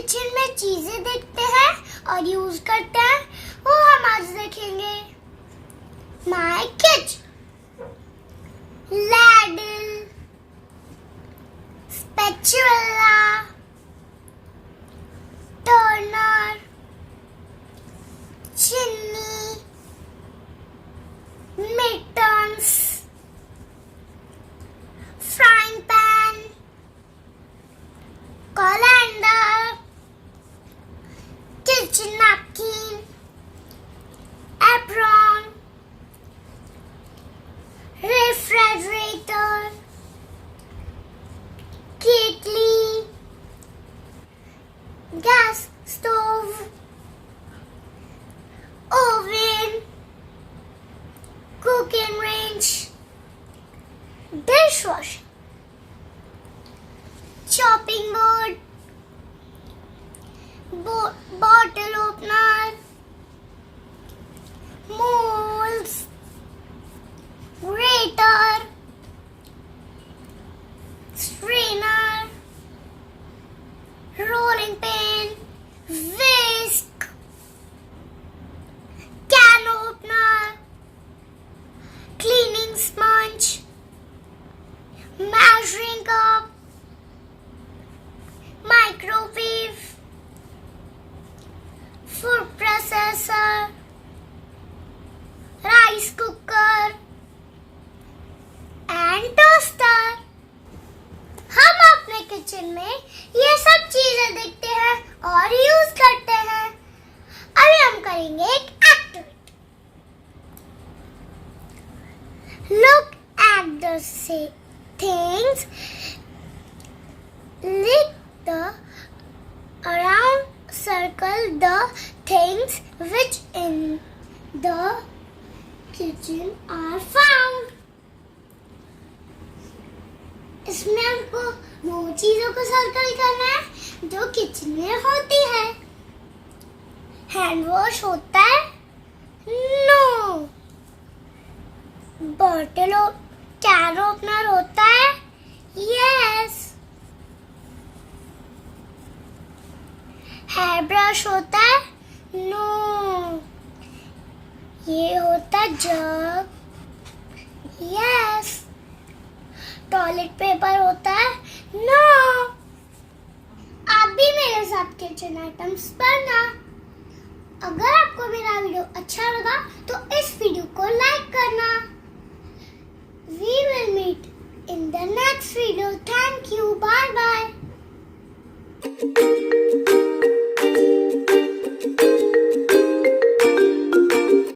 Kitchen में चीजें देखते हैं और यूज करते हैं वो हम आज देखेंगे। My kitchen, ladle, spatula, Turner, चिन्नी, mittens, frying pan, colander, kitchen napkin, apron, refrigerator, kettle, gas stove, oven, cooking range, dishwasher, chopping board, bottle opener, molds, grater, strainer, rolling pin, whisk, can opener, cleaning sponge, measuring cup, microwave, food processor, rice cooker and toaster। हम अपने kitchen में ये सब चीजें देखते हैं और use करते हैं। अभी हम करेंगे एक activity. Look at the things, lick the around, circle the things which in the kitchen are found। इसमें हमको वो चीजों को सर्कल करना है जो किचन में होती है। हैंड वॉश होता है? नो। बॉटल कैन ओपनर होता है? यस। हेयर ब्रश होता है? नो। ये होता जग? यस। टॉयलेट पेपर होता है? नो। आप भी मेरे साथ किचन आइटम्स पढ़ना। अगर आपको मेरा वीडियो अच्छा लगा तो इस वीडियो को लाइक करना। We will meet in the next video. Thank you. Bye.